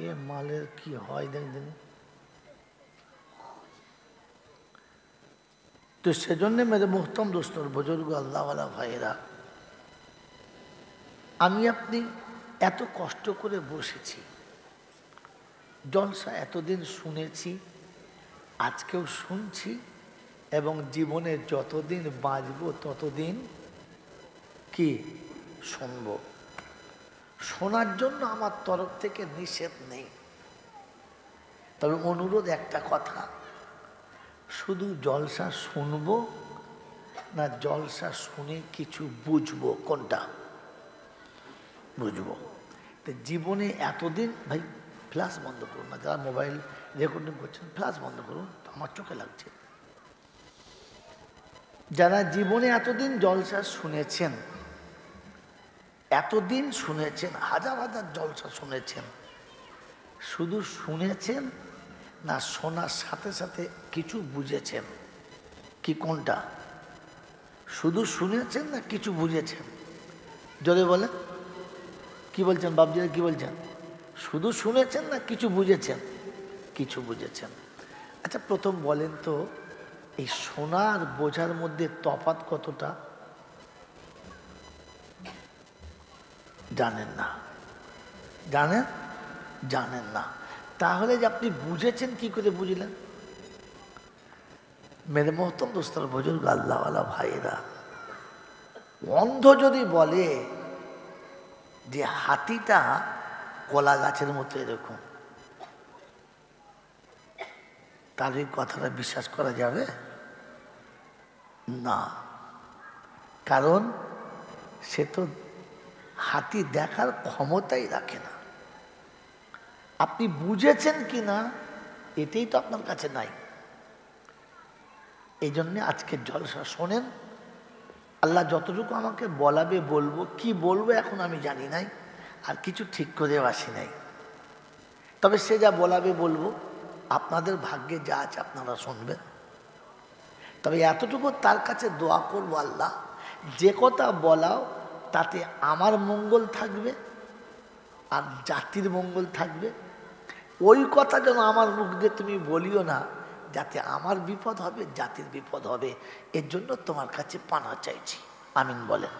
Speaker 1: এ মালের কি হয় দেখদিন। তো সেজন্য মেরে মুহতরম দোস্তর বুজুর্গ আল্লাহওয়ালা ভাইয়েরা, আমি আপনি এত কষ্ট করে বসেছি, জলসা এতদিন শুনেছি, আজকেও শুনছি, এবং জীবনে যতদিন বাঁচব ততদিন কি শুনব। শোনার জন্য আমার তরফ থেকে নিষেধ নেই, তবে অনুরোধ একটা কথা, শুধু জলসা শুনবো না জলসা শুনে কিছু বুঝবো, কোনটা বুঝবো? তো জীবনে এতদিন, ভাই ফ্ল্যাশ বন্ধ করুন না, যারা মোবাইল রেকর্ডিং করছেন ফ্ল্যাশ বন্ধ করুন, আমার চোখে লাগছে। যারা জীবনে এতদিন জলসা শুনেছেন, এতদিন শুনেছেন, হাজার হাজার জলসা শুনেছেন, শুধু শুনেছেন না শোনার সাথে সাথে কিছু বুঝেছেন? কি কোনটা? শুধু শুনেছেন না কিছু বুঝেছেন? জোরে বলে কি বলছেন বাবজিরা, কি বলছেন? শুধু শুনেছেন না কিছু বুঝেছেন? কিছু বুঝেছেন। আচ্ছা প্রথম বলেন তো, এই শোনা আর বোঝার মধ্যে তফাৎ কতটা? জানেন না? জানেন? জানেন না। তাহলে যে আপনি বুঝেছেন কি করে বুঝলেন? মেরে মোহতম দোস্তর বুজুর্গ আল্লাহওয়ালা ভাইয়েরা, অন্ধ যদি বলে যে হাতিটা কলা গাছের মতো এরকম, তার এই কথাটা বিশ্বাস করা যাবে না? কারণ সে তো হাতি দেখার ক্ষমতাই রাখে না। আপনি বুঝেছেন কি না এটাই তো আপনার কাছে নাই। এই জন্যে আজকে জলসা শোনেন, আল্লাহ যতটুকু আমাকে বলাবে বলবো, কি বলবো এখন আমি জানি নাই, আর কিছু ঠিক করে আসি নাই, তবে সে যা বলাবে বলবো, আপনাদের ভাগ্যে যা আছে আপনারা শুনবেন। তবে এতটুকু তার কাছে দোয়া করবো, আল্লাহ যে কথা বলাও তাতে আমার মঙ্গল থাকবে আর জাতির মঙ্গল থাকবে। ওই কথা যেন আমার মুখ দিয়ে তুমি বলিও না, যাতে আমার বিপদ হবে, জাতির বিপদ হবে। এর জন্য তোমার কাছে পানা চাইছি, আমিন বলেন।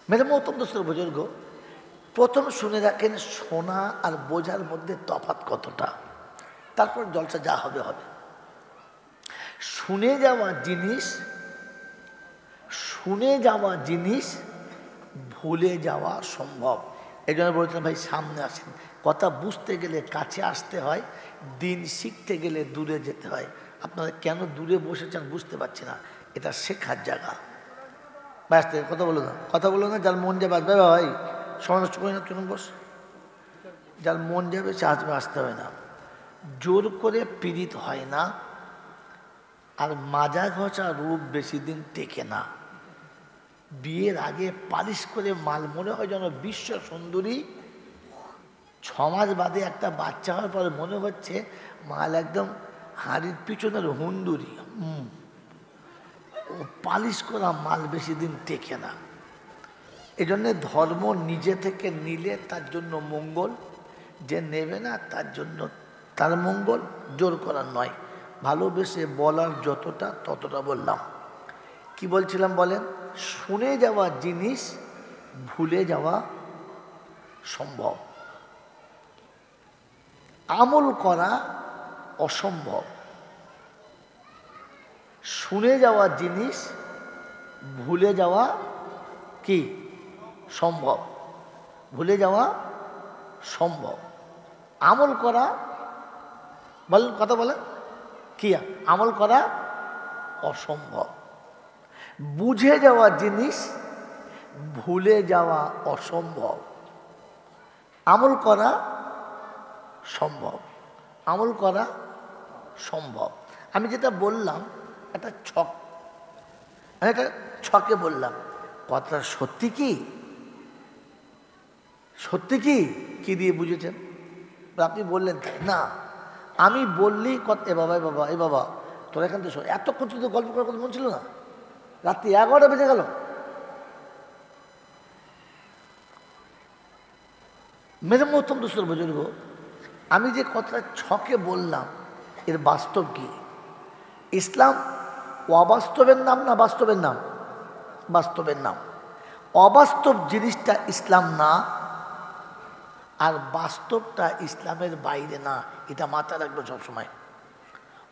Speaker 1: মেরে মোহতরম দোস্তর বুজুর্গ, প্রথম শুনে রাখেন শোনা আর বোঝার মধ্যে তফাৎ কতটা, তারপর জলসা যা হবে হবে। শুনে যাওয়া জিনিস ভুলে যাওয়া সম্ভব। এই জন্য বলেছিলাম ভাই সামনে আসেন, কথা বুঝতে গেলে কাছে আসতে হয়, দিন শিখতে গেলে দূরে যেতে হয়। আপনারা কেন দূরে বসেছেন বুঝতে পারছি না, এটা শেখার জায়গা। ব্যস্ত কথা বলো না, যার মন যা বাজবে ভাই সময় নষ্ট করে না, চলুন বস যার মন যাবে সে আসবে, আসতে হবে না। জোর করে পীড়িত হয় না, আর মাজা ঘষা রূপ বেশি দিন টেকে না। বিয়ের আগে পালিশ করে মাল মনে হয় যেন বিশ্ব সুন্দরী, 6 মাস বাদে একটা বাচ্চা হওয়ার পরে মনে হচ্ছে মাল একদম হাড়ির পিছনের হুন্দুরি। ও পালিশ করা মাল বেশি দিন টেকে না। এই জন্যে ধর্ম নিজে থেকে নিলে তার জন্য মঙ্গল, যে নেবে না তার জন্য তার মঙ্গল, জোর করার নয়। ভালোবেসে বলার যতটা ততটা বললাম। কি বলছিলাম বলেন? শুনে যাওয়া জিনিস ভুলে যাওয়া সম্ভব, আমল করা অসম্ভব। শুনে যাওয়া জিনিস ভুলে যাওয়া কি সম্ভব, ভুলে যাওয়া সম্ভব। আমল করা, বলেন কথা বলেন, কি আমল করা অসম্ভব। বুঝে যাওয়া জিনিস ভুলে যাওয়া অসম্ভব, আমল করা সম্ভব, আমল করা সম্ভব। আমি যেটা বললাম একটা ছক, আমি একটা ছকে বললাম, কথাটা সত্যি কি? সত্যি কি? কি দিয়ে বুঝেছেন? আপনি বললেন তাই না, আমি বললি কথা, এ বাবা এ বাবা এ বাবা তোর এখান থেকে এতক্ষণ তো গল্প করার কথা মন ছিল না, রাত্রি 11টা বেজে গেল। মেরে মহতম দুসর বুজুর্গ, আমি যে কথাটা ছকে বললাম এর বাস্তব কি? ইসলাম অবাস্তবের নাম না বাস্তবের নাম? বাস্তবের নাম। অবাস্তব জিনিসটা ইসলাম না, আর বাস্তবটা ইসলামের বাইরে না, এটা মাথায় রাখবে সবসময়।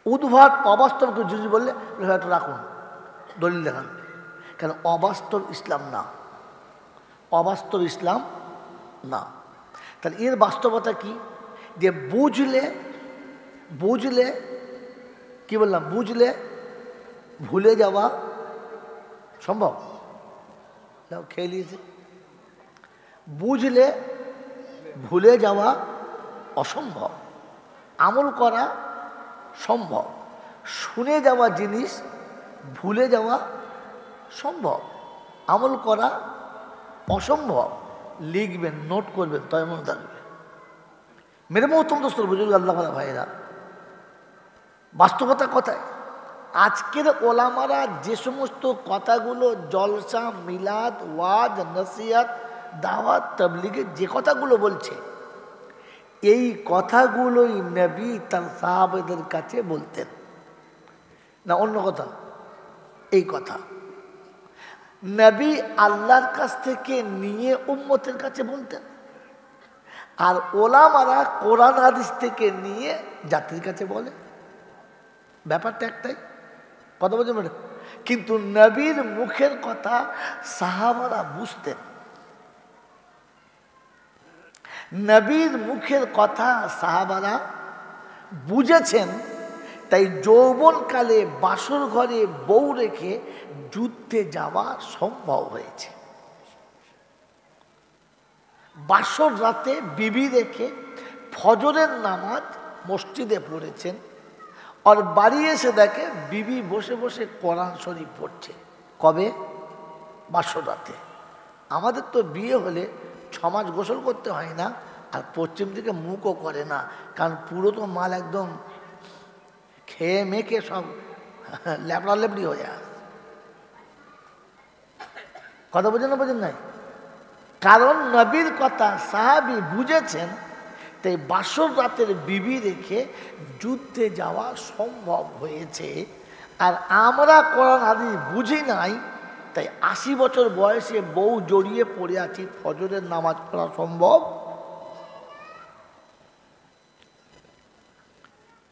Speaker 1: উদ্ভট অবাস্তবকে যদি বললে একটু রাখুন, দলিল দেখান, কেন অবাস্তব ইসলাম না, অবাস্তব ইসলাম না। তাহলে এর বাস্তবতা কি? যে বুঝলে, বুঝলে কি বললাম, বুঝলে ভুলে যাওয়া সম্ভব। খেয়ে নিয়েছে। বুঝলে ভুলে যাওয়া অসম্ভব, আমল করা সম্ভব। শুনে যাওয়া জিনিস ভুলে যাওয়া সম্ভব, আমল করা অসম্ভব। লিখবেন, নোট করবেন, তবে মনে থাকবে। মেরে মহতম দোস্তর বুজুর্গ আল্লাহ ভাইরা, বাস্তবতা কথায় আজকের ওলামারা যে সমস্ত কথাগুলো জলসা, মিলাদ, ওয়াজ, নসিহত, দাওয়াত, তাবলীগে যে কথাগুলো বলছে, এই কথাগুলোই নবী তার সাহাবাদের কাছে বলতেন না অন্য কথা? এই কথা নবী আল্লাহর কাছ থেকে নিয়ে উম্মতের কাছে বলতেন, আর ওলামারা কোরআন হাদিস থেকে নিয়ে জাতির কাছে বলে। ব্যাপারটা একটাই, কথা বলছেন ম্যাডাম? কিন্তু নবীর মুখের কথা সাহাবারা বুঝতেন, নবীর মুখের কথা সাহাবারা বুঝেছেন। তাই যৌবনকালে বাসর ঘরে বউ রেখে যুদ্ধে যাওয়া সম্ভব হয়েছে। বাসর রাতে বিবি রেখে ফজরের নামাজ মসজিদে পড়েছেন, আর বাড়ি এসে দেখে বিবি বসে বসে কোরআন শরীফ পড়ছে। কবে? বাসর রাতে। আমাদের তো বিয়ে হলে 6 মাস গোসল করতে হয় না, আর পশ্চিম দিকে মুখও করে না, কারণ পুরো তো মাল একদম খেয়ে মেখে সব ল্যাপড়া লেপড়ি হয়ে যায়। কথা বোঝেন না, বোঝেন নাই? কারণ নবীর কথা সাহাবী বুঝেছেন, তাই বাসর রাতের বিবি রেখে যুদ্ধে যাওয়া সম্ভব হয়েছে। আর আমরা কোরআন হাদিস বুঝি নাই, তাই 80 বছর বয়সে বউ জড়িয়ে পড়ে আছি, ফজরের নামাজ পড়া সম্ভব?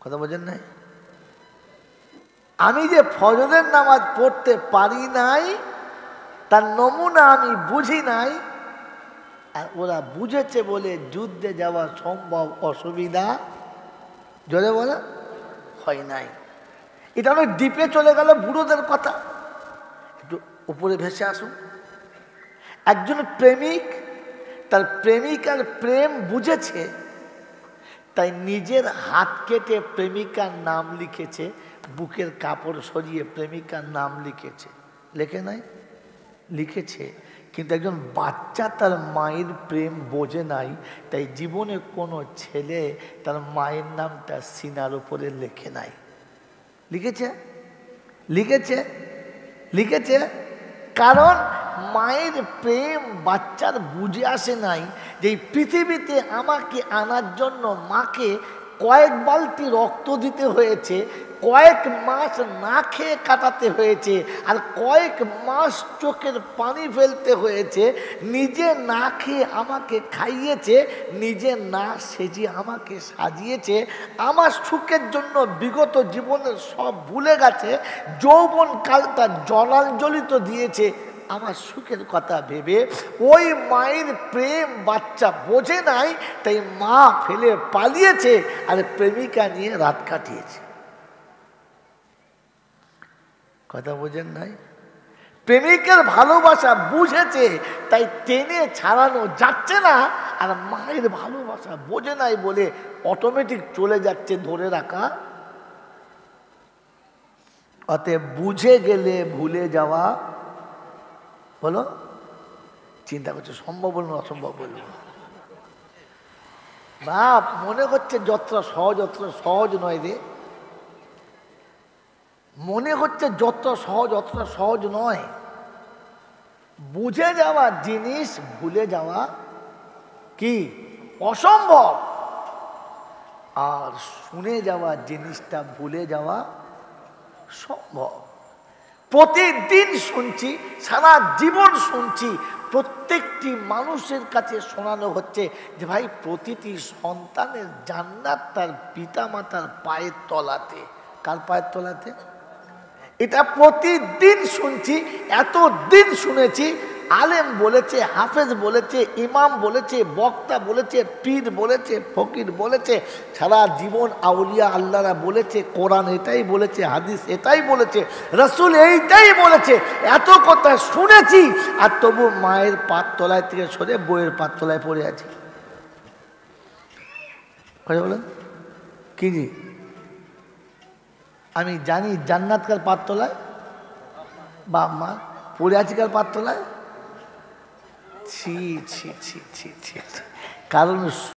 Speaker 1: কথা বোঝেন নাই? আমি যে ফজরের নামাজ পড়তে পারি নাই তার নমুনা আমি বুঝি নাই, আর ওরা বুঝেছে বলে যুদ্ধে যাওয়া সম্ভব, অসুবিধা জোরে বলে হয় নাই। এটা অনেক ডিপে চলে গেল বুড়োদের কথা, একটু উপরে ভেসে আসুন। একজন প্রেমিক তার প্রেমিকার প্রেম বুঝেছে, তাই নিজের হাত কেটে প্রেমিকার নাম লিখেছে, বুকের কাপড় সরিয়ে প্রেমিকার নাম লিখেছে। লেখে নাই? লিখেছে। কিন্তু একজন বাচ্চা তার মায়ের প্রেম বোঝে নাই, তাই জীবনে কোনো ছেলে তার মায়ের নামটা সিনার উপরে লেখে নাই। লিখেছে? লিখেছে? লিখেছে। কারণ মায়ের প্রেম বাচ্চার বুঝে আসে নাই যে পৃথিবীতে আমাকে আনার জন্য মাকে কয়েক বালতি রক্ত দিতে হয়েছে, কয়েক মাস না খেয়ে কাটাতে হয়েছে, আর কয়েক মাস চোখের পানি ফেলতে হয়েছে। নিজে না খেয়ে আমাকে খাইয়েছে, নিজে না সেজে আমাকে সাজিয়েছে। আমার সুখের জন্য বিগত জীবনের সব ভুলে গেছে, যৌবন কালটা জলাঞ্জলিত দিয়েছে আমার সুখের কথা ভেবে। ওই মায়ের প্রেম বাচ্চা বোঝে নাই, তাই মা ফেলে পালিয়েছে আর প্রেমিকা নিয়ে রাত কাটিয়েছে। কথা বোঝেন নাই? প্রেমিকের ভালোবাসা বুঝেছে, তাই টেনে ছাড়ানো যাচ্ছে না, আর মায়ের ভালোবাসা বোঝে নাই বলে অটোমেটিক চলে যাচ্ছে ধরে রাখা। অতএব বুঝে গেলে ভুলে যাওয়া, বলো চিন্তা করছে সম্ভব বলবো অসম্ভব বলবো? বাপ মনে হচ্ছে যতটা সহজ অতটা সহজ নয় রে, মনে হচ্ছে যতটা সহজ অতটা সহজ নয়। বুঝে যাওয়া জিনিস ভুলে যাওয়া কি অসম্ভব, আর শুনে যাওয়া জিনিসটা ভুলে যাওয়া সম্ভব। প্রতিদিন শুনছি, সারা জীবন শুনছি, প্রত্যেকটি মানুষের কাছে শোনানো হচ্ছে যে ভাই প্রতিটি সন্তানের জান্নাত তার পিতামাতার পায়ের তলাতে। কার পায়ের তলাতে? এটা প্রতিদিন শুনছি, এতদিন শুনেছি। আলেম বলেছে, হাফেজ বলেছে, ইমাম বলেছে, বক্তা বলেছে, পীর বলেছে, ফকির বলেছে, সারা জীবন আউলিয়া আল্লাহরা বলেছে, কোরআন এটাই বলেছে, হাদিস এটাই বলেছে, রাসূল এইটাই বলেছে। এত কথা শুনেছি, আর তবু মায়ের পাত তলায় থেকে সরে বইয়ের পাত তলায় পড়ে আছি। বলেন কি জি? আমি জানি জান্নাত কার পাত তলায়, বাপ মা পড়ে আছি কার পাত তলায়। ছি ছি ছি ছি ছি। কারণ